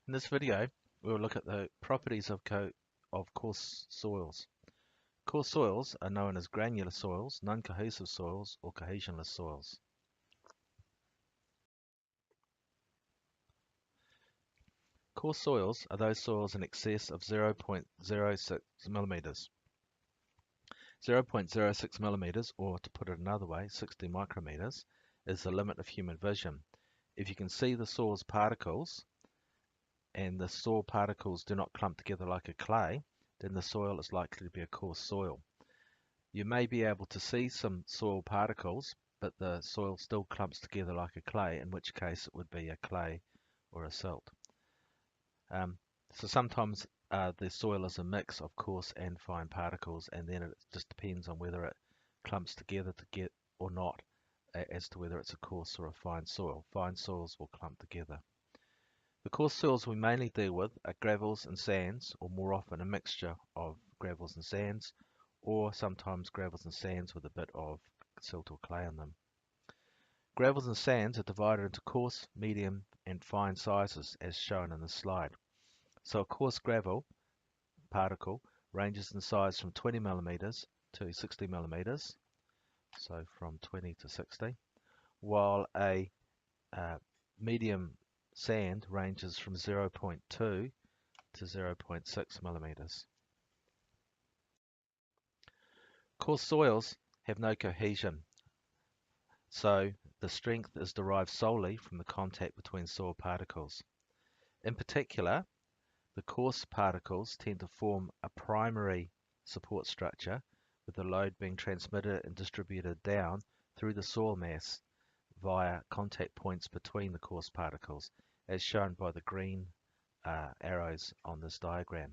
In this video, we will look at the properties of coarse soils. Coarse soils are known as granular soils, non-cohesive soils, or cohesionless soils. Coarse soils are those soils in excess of 0.06 millimeters. 0.06 millimeters, or to put it another way, 60 micrometers, is the limit of human vision. If you can see the soil's particles, and the soil particles do not clump together like a clay, then the soil is likely to be a coarse soil. You may be able to see some soil particles, but the soil still clumps together like a clay, in which case it would be a clay or a silt. So sometimes the soil is a mix of coarse and fine particles, and then it just depends on whether it clumps together or not, as to whether it's a coarse or a fine soil. Fine soils will clump together. The coarse soils we mainly deal with are gravels and sands, or more often a mixture of gravels and sands, or sometimes gravels and sands with a bit of silt or clay in them. Gravels and sands are divided into coarse, medium, and fine sizes, as shown in the slide. So a coarse gravel particle ranges in size from 20 millimeters to 60 millimeters, so from 20 to 60, while a medium sand ranges from 0.2 to 0.6 millimeters. Coarse soils have no cohesion, so the strength is derived solely from the contact between soil particles. In particular, the coarse particles tend to form a primary support structure, with the load being transmitted and distributed down through the soil mass via contact points between the coarse particles, as shown by the green arrows on this diagram.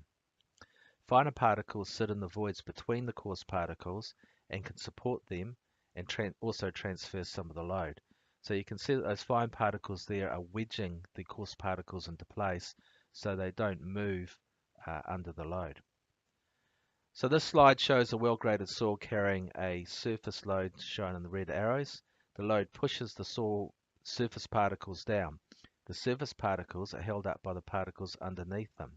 Finer particles sit in the voids between the coarse particles and can support them and also transfer some of the load. So you can see that those fine particles there are wedging the coarse particles into place so they don't move under the load. So this slide shows a well-graded soil carrying a surface load shown in the red arrows. The load pushes the soil surface particles down. The surface particles are held up by the particles underneath them.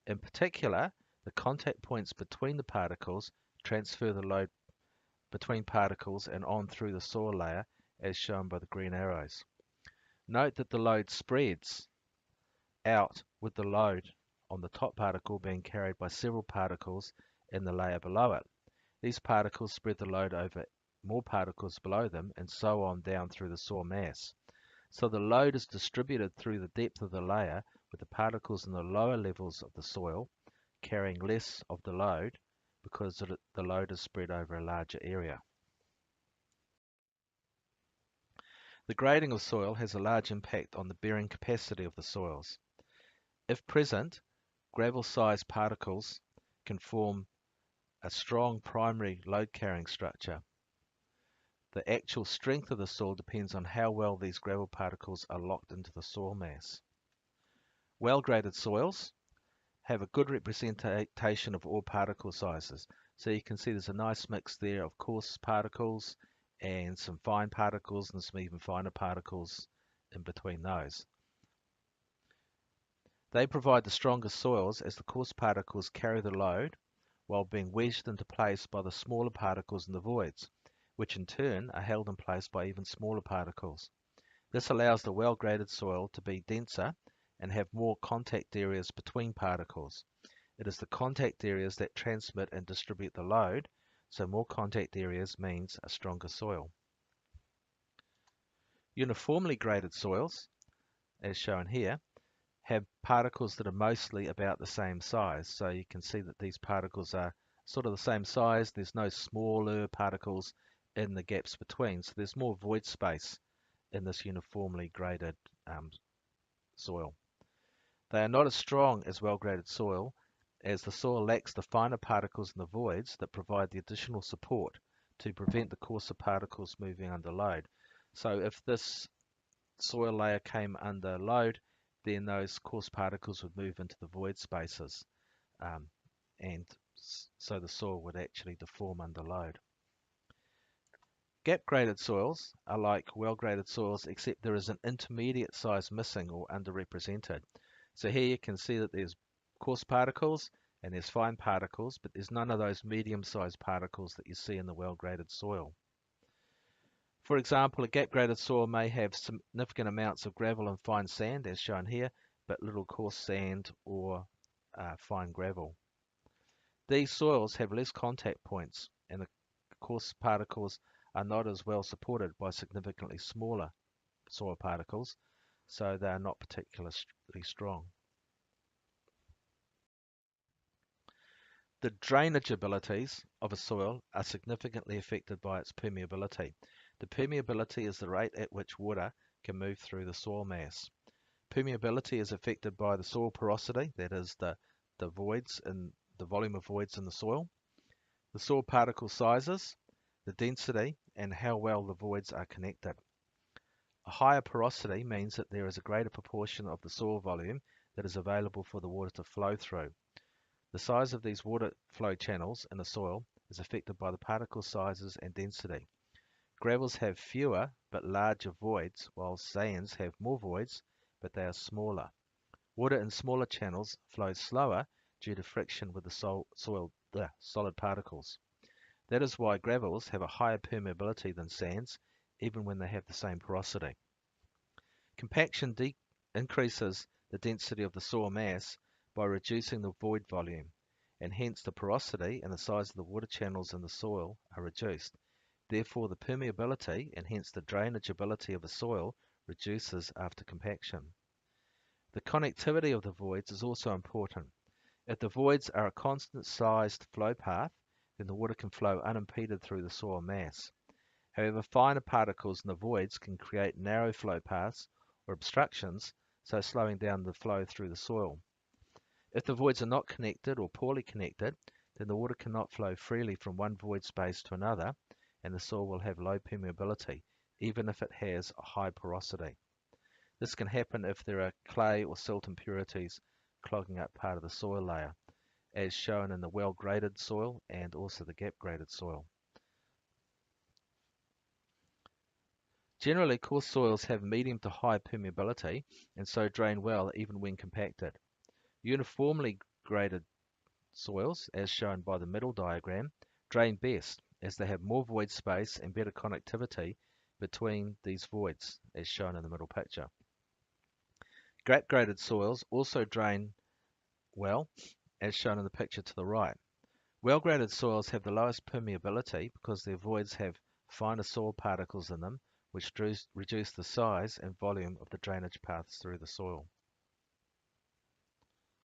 In particular, the contact points between the particles transfer the load between particles and on through the soil layer, as shown by the green arrows. Note that the load spreads out, with the load on the top particle being carried by several particles in the layer below it. These particles spread the load over more particles below them, and so on down through the soil mass. So the load is distributed through the depth of the layer, with the particles in the lower levels of the soil carrying less of the load because the load is spread over a larger area. The grading of soil has a large impact on the bearing capacity of the soils. If present, gravel-sized particles can form a strong primary load-carrying structure. The actual strength of the soil depends on how well these gravel particles are locked into the soil mass. Well-graded soils have a good representation of all particle sizes. So you can see there's a nice mix there of coarse particles and some fine particles and some even finer particles in between those. They provide the strongest soils as the coarse particles carry the load while being wedged into place by the smaller particles in the voids, which in turn are held in place by even smaller particles. This allows the well-graded soil to be denser and have more contact areas between particles. It is the contact areas that transmit and distribute the load, so more contact areas means a stronger soil. Uniformly graded soils, as shown here, have particles that are mostly about the same size. So you can see that these particles are sort of the same size. There's no smaller particles in the gaps between. So there's more void space in this uniformly graded soil. They are not as strong as well-graded soil, as the soil lacks the finer particles in the voids that provide the additional support to prevent the coarser particles moving under load. So if this soil layer came under load, then those coarse particles would move into the void spaces, and so the soil would actually deform under load. Gap-graded soils are like well-graded soils, except there is an intermediate size missing or underrepresented. So here you can see that there's coarse particles and there's fine particles, but there's none of those medium-sized particles that you see in the well-graded soil. For example, a gap-graded soil may have significant amounts of gravel and fine sand, as shown here, but little coarse sand or fine gravel. These soils have less contact points, and the coarse particles are not as well supported by significantly smaller soil particles, so they are not particularly strong. The drainage abilities of a soil are significantly affected by its permeability. The permeability is the rate at which water can move through the soil mass. Permeability is affected by the soil porosity, that is the voids in the volume of voids in the soil, the soil particle sizes, the density, and how well the voids are connected. A higher porosity means that there is a greater proportion of the soil volume that is available for the water to flow through. The size of these water flow channels in the soil is affected by the particle sizes and density. Gravels have fewer but larger voids, while sands have more voids, but they are smaller. Water in smaller channels flows slower due to friction with the solid particles. That is why gravels have a higher permeability than sands, even when they have the same porosity. Compaction increases the density of the soil mass by reducing the void volume, and hence the porosity and the size of the water channels in the soil are reduced. Therefore, the permeability and hence the drainage ability of a soil reduces after compaction. The connectivity of the voids is also important. If the voids are a constant sized flow path, then the water can flow unimpeded through the soil mass. However, finer particles in the voids can create narrow flow paths or obstructions, so slowing down the flow through the soil. If the voids are not connected or poorly connected, then the water cannot flow freely from one void space to another, and the soil will have low permeability, even if it has a high porosity. This can happen if there are clay or silt impurities clogging up part of the soil layer, as shown in the well-graded soil and also the gap-graded soil. Generally, coarse soils have medium to high permeability and so drain well even when compacted. Uniformly graded soils, as shown by the middle diagram, drain best as they have more void space and better connectivity between these voids, as shown in the middle picture. Gap-graded soils also drain well, as shown in the picture to the right. Well-graded soils have the lowest permeability because their voids have finer soil particles in them, which reduce the size and volume of the drainage paths through the soil.